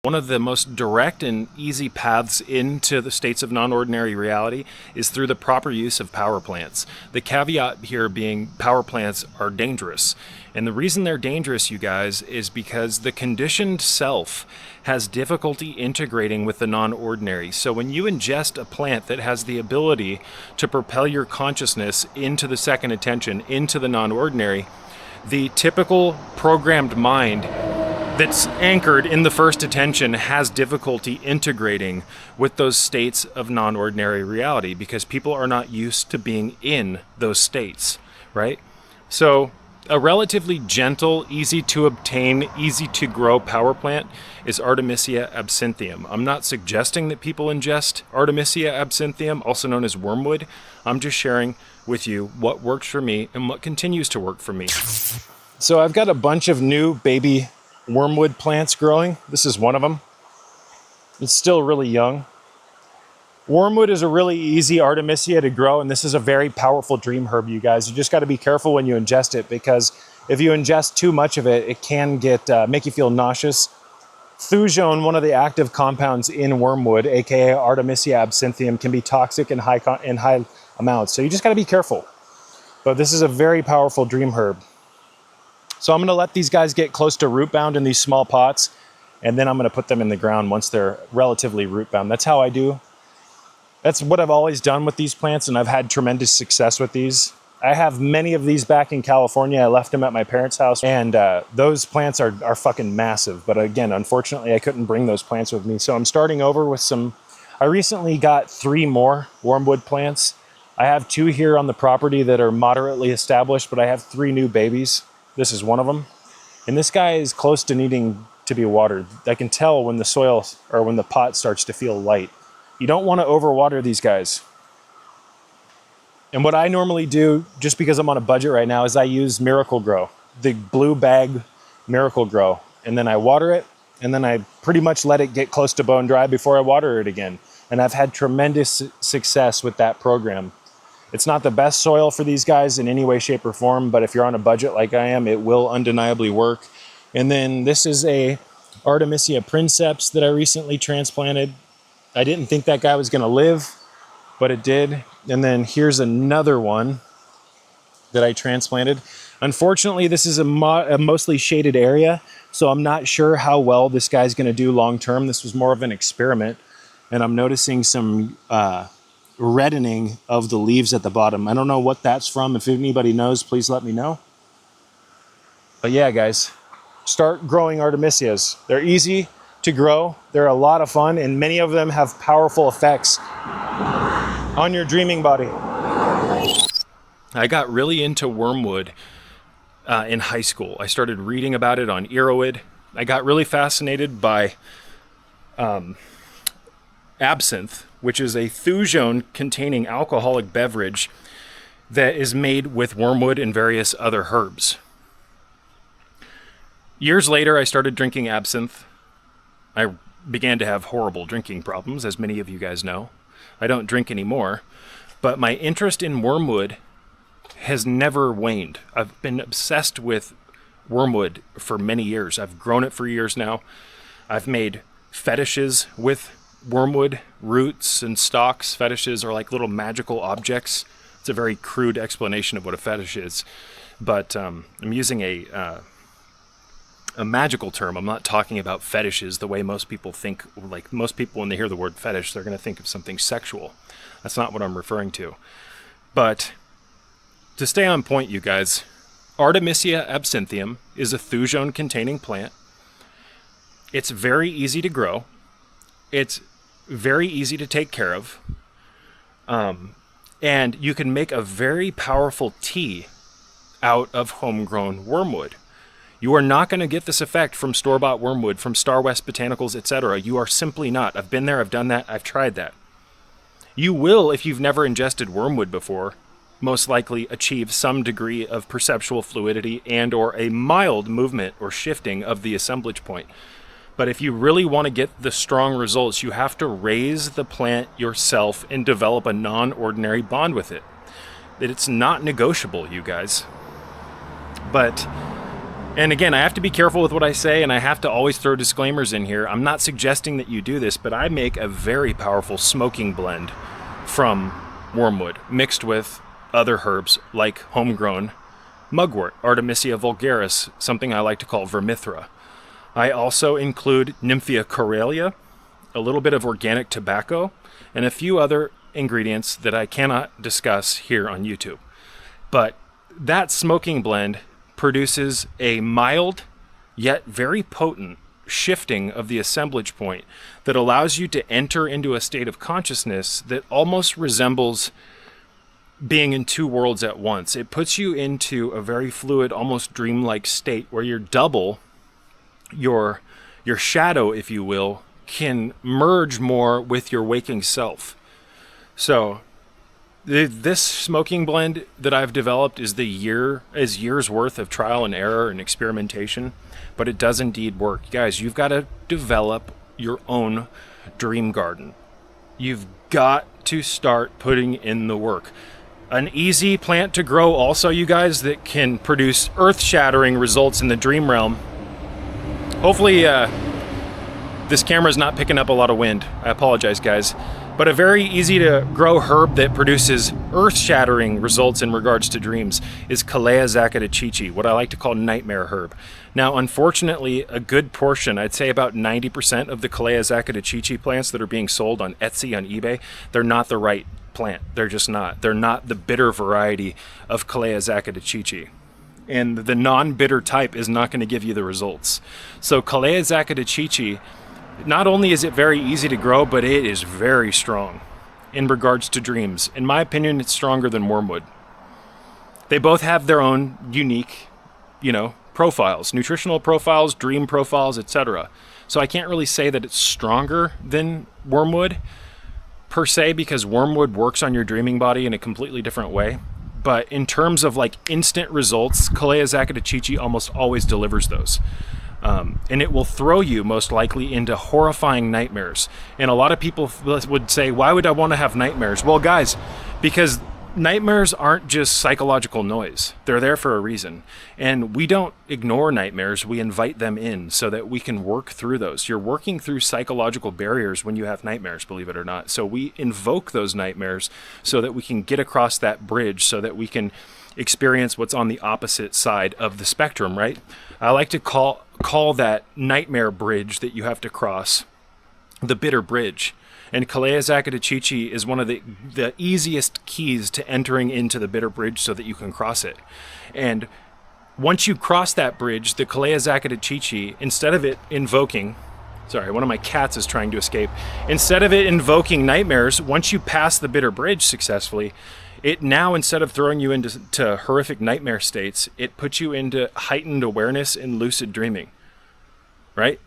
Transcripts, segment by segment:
One of the most direct and easy paths into the states of non-ordinary reality is through the proper use of power plants. The caveat here being power plants are dangerous. And the reason they're dangerous, you guys, is because the conditioned self has difficulty integrating with the non-ordinary. So when you ingest a plant that has the ability to propel your consciousness into the second attention, into the non-ordinary, the typical programmed mind that's anchored in the first attention has difficulty integrating with those states of non-ordinary reality because people are not used to being in those states, right? So a relatively gentle, easy to obtain, easy to grow power plant is Artemisia absinthium. I'm not suggesting that people ingest Artemisia absinthium, also known as wormwood. I'm just sharing with you what works for me and what continues to work for me. So I've got a bunch of new baby wormwood plants growing. This is one of them. It's still really young. Wormwood is a really easy Artemisia to grow, and this is a very powerful dream herb, you guys. You just got to be careful when you ingest it, because if you ingest too much of it, it can get make you feel nauseous. Thujone, one of the active compounds in wormwood, aka Artemisia absinthium, can be toxic in high amounts. So you just got to be careful. But this is a very powerful dream herb. So I'm going to let these guys get close to root bound in these small pots, and then I'm going to put them in the ground once they're relatively root bound. That's how I do. That's what I've always done with these plants, and I've had tremendous success with these. I have many of these back in California. I left them at my parents' house, and those plants are fucking massive. But again, unfortunately, I couldn't bring those plants with me. So I'm starting over with some. I recently got 3 more wormwood plants. I have 2 here on the property that are moderately established, but I have 3 new babies. This is one of them. And this guy is close to needing to be watered. I can tell when the soil or when the pot starts to feel light. You don't want to overwater these guys. And what I normally do, just because I'm on a budget right now, is I use Miracle Grow, the blue bag Miracle Grow. And then I water it, and then I pretty much let it get close to bone dry before I water it again. And I've had tremendous success with that program. It's not the best soil for these guys in any way, shape, or form, but if you're on a budget like I am, it will undeniably work. And then this is a Artemisia princeps that I recently transplanted. I didn't think that guy was going to live, but it did. And then here's another one that I transplanted. Unfortunately, this is a mostly shaded area, so I'm not sure how well this guy's going to do long term. This was more of an experiment, and I'm noticing some reddening of the leaves at the bottom. I don't know what that's from. If anybody knows, please let me know. But yeah, guys, start growing Artemisias. They're easy to grow. They're a lot of fun, and many of them have powerful effects on your dreaming body. I got really into wormwood in high school. I started reading about it on Erowid. I got really fascinated by absinthe, which is a thujone-containing alcoholic beverage that is made with wormwood and various other herbs. Years later, I started drinking absinthe. I began to have horrible drinking problems, as many of you guys know. I don't drink anymore, but my interest in wormwood has never waned. I've been obsessed with wormwood for many years. I've grown it for years now. I've made fetishes with wormwood roots and stalks. Fetishes are like little magical objects. It's a very crude explanation of what a fetish is, but I'm using a magical term. I'm not talking about fetishes the way most people think. Like most people, when they hear the word fetish, they're going to think of something sexual. That's not what I'm referring to. But to stay on point, you guys, Artemisia absinthium is a thujone-containing plant. It's very easy to grow. It's very easy to take care of. And you can make a very powerful tea out of homegrown wormwood. You are not going to get this effect from store-bought wormwood, from Star West Botanicals, etc. You are simply not. I've been there, I've done that, I've tried that. You will, if you've never ingested wormwood before, most likely achieve some degree of perceptual fluidity and or a mild movement or shifting of the assemblage point. But if you really want to get the strong results, you have to raise the plant yourself and develop a non-ordinary bond with it. That it's not negotiable, you guys. But And again, I have to be careful with what I say, and I have to always throw disclaimers in here. I'm not suggesting that you do this, but I make a very powerful smoking blend from wormwood mixed with other herbs like homegrown mugwort, Artemisia vulgaris, something I like to call vermithra. I also include Nymphea coralia, a little bit of organic tobacco, and a few other ingredients that I cannot discuss here on YouTube. But that smoking blend produces a mild yet very potent shifting of the assemblage point that allows you to enter into a state of consciousness that almost resembles being in two worlds at once. It puts you into a very fluid, almost dreamlike state where your double, your shadow, if you will, can merge more with your waking self. So this smoking blend that I've developed is years worth of trial and error and experimentation, but it does indeed work. Guys, you've got to develop your own dream garden. You've got to start putting in the work. An easy plant to grow also, you guys, that can produce earth-shattering results in the dream realm. Hopefully this camera's not picking up a lot of wind. I apologize, guys. But a very easy to grow herb that produces earth-shattering results in regards to dreams is Calea Zacatechichi, what I like to call nightmare herb. Now, unfortunately, a good portion, I'd say about 90% of the Calea Zacatechichi plants that are being sold on Etsy, on eBay, they're not the right plant. They're just not. They're not the bitter variety of Calea Zacatechichi. And the non-bitter type is not going to give you the results. So Calea Zacatechichi, not only is it very easy to grow, but it is very strong in regards to dreams. In my opinion, it's stronger than wormwood. They both have their own unique, profiles, nutritional profiles, dream profiles, etc. So I can't really say that it's stronger than wormwood per se, because wormwood works on your dreaming body in a completely different way. But in terms of like instant results, Calea Zacatechichi almost always delivers those. And it will throw you most likely into horrifying nightmares. And a lot of people would say, why would I want to have nightmares? Well, guys, because nightmares aren't just psychological noise. They're there for a reason. And we don't ignore nightmares. We invite them in so that we can work through those. You're working through psychological barriers when you have nightmares, believe it or not. So we invoke those nightmares so that we can get across that bridge, so that we can experience what's on the opposite side of the spectrum, right? I like to call that nightmare bridge that you have to cross the bitter bridge. And Calea Zacatechichi is one of the easiest keys to entering into the bitter bridge so that you can cross it. And once you cross that bridge, the Calea Zacatechichi, instead of it invoking, sorry, one of my cats is trying to escape. Instead of it invoking nightmares, once you pass the bitter bridge successfully, it now, instead of throwing you into horrific nightmare states, it puts you into heightened awareness and lucid dreaming, right?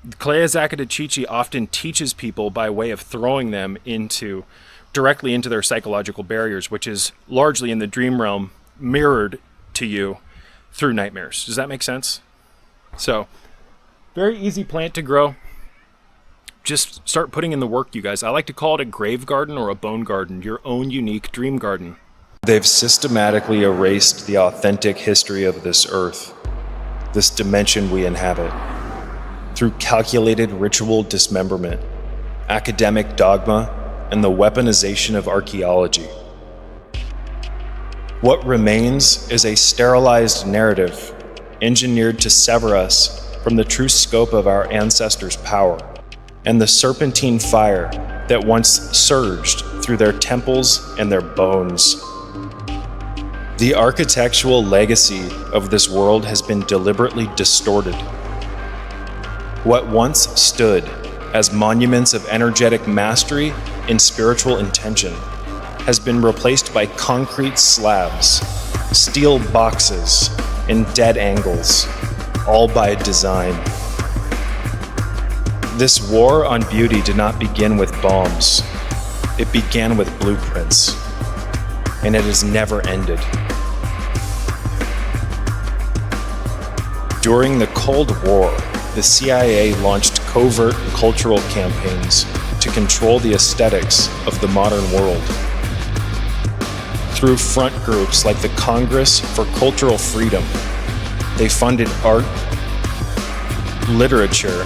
Calea Zacatechichi often teaches people by way of throwing them directly into their psychological barriers, which is largely in the dream realm mirrored to you through nightmares. Does that make sense? So, very easy plant to grow. Just start putting in the work, you guys. I like to call it a grave garden or a bone garden, your own unique dream garden. They've systematically erased the authentic history of this earth, this dimension we inhabit, through calculated ritual dismemberment, academic dogma, and the weaponization of archaeology. What remains is a sterilized narrative engineered to sever us from the true scope of our ancestors' power and the serpentine fire that once surged through their temples and their bones. The architectural legacy of this world has been deliberately distorted. What once stood as monuments of energetic mastery and spiritual intention has been replaced by concrete slabs, steel boxes, and dead angles, all by design. This war on beauty did not begin with bombs. It began with blueprints, and it has never ended. During the Cold War, the CIA launched covert cultural campaigns to control the aesthetics of the modern world. Through front groups like the Congress for Cultural Freedom, They funded art, literature,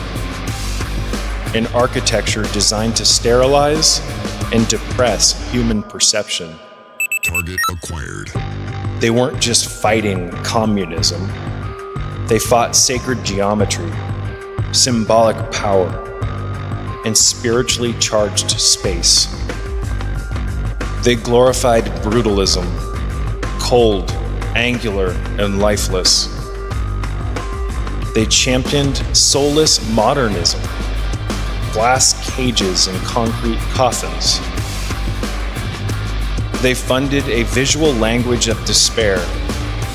and architecture designed to sterilize and depress human perception. Target acquired. They weren't just fighting communism. They fought sacred geometry, symbolic power, and spiritually charged space. They glorified brutalism, cold, angular, and lifeless. They championed soulless modernism, glass cages and concrete coffins. They funded a visual language of despair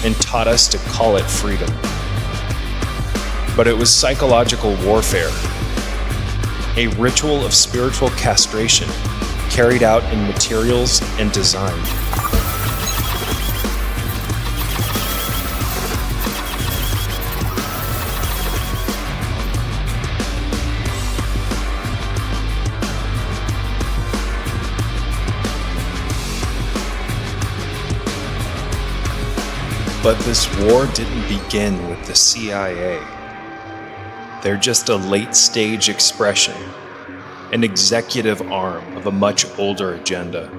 and taught us to call it freedom. But it was psychological warfare, a ritual of spiritual castration carried out in materials and design. But this war didn't begin with the CIA. They're just a late-stage expression, an executive arm of a much older agenda.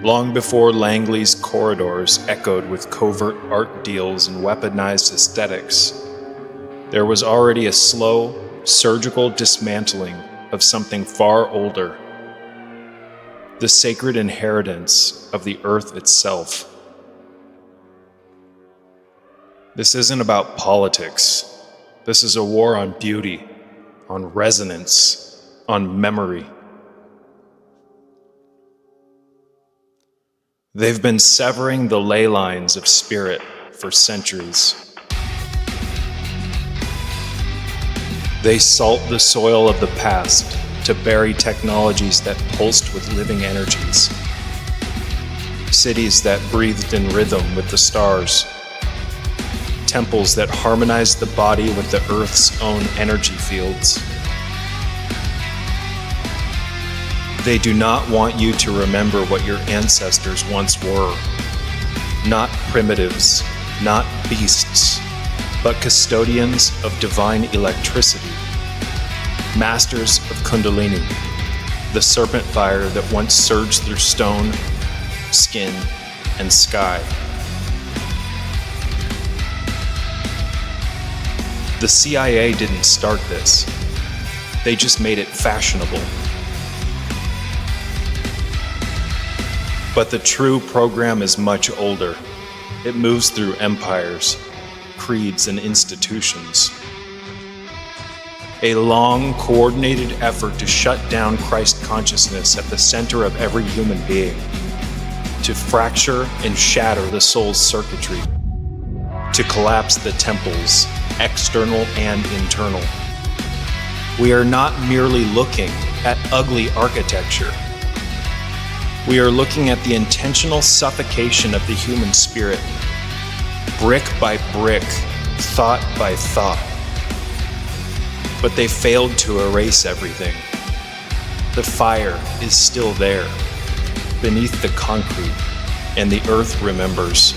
Long before Langley's corridors echoed with covert art deals and weaponized aesthetics, there was already a slow, surgical dismantling of something far older, the sacred inheritance of the earth itself. This isn't about politics. This is a war on beauty, on resonance, on memory. They've been severing the ley lines of spirit for centuries. They salt the soil of the past to bury technologies that pulsed with living energies. Cities that breathed in rhythm with the stars. Temples that harmonized the body with the earth's own energy fields. They do not want you to remember what your ancestors once were. Not primitives, not beasts, but custodians of divine electricity. Masters of Kundalini, the serpent fire that once surged through stone, skin, and sky. The CIA didn't start this. They just made it fashionable. But the true program is much older. It moves through empires, creeds, and institutions. A long, coordinated effort to shut down Christ consciousness at the center of every human being, to fracture and shatter the soul's circuitry, to collapse the temples, external and internal. We are not merely looking at ugly architecture. We are looking at the intentional suffocation of the human spirit, brick by brick, thought by thought. But they failed to erase everything. The fire is still there, beneath the concrete, and the earth remembers.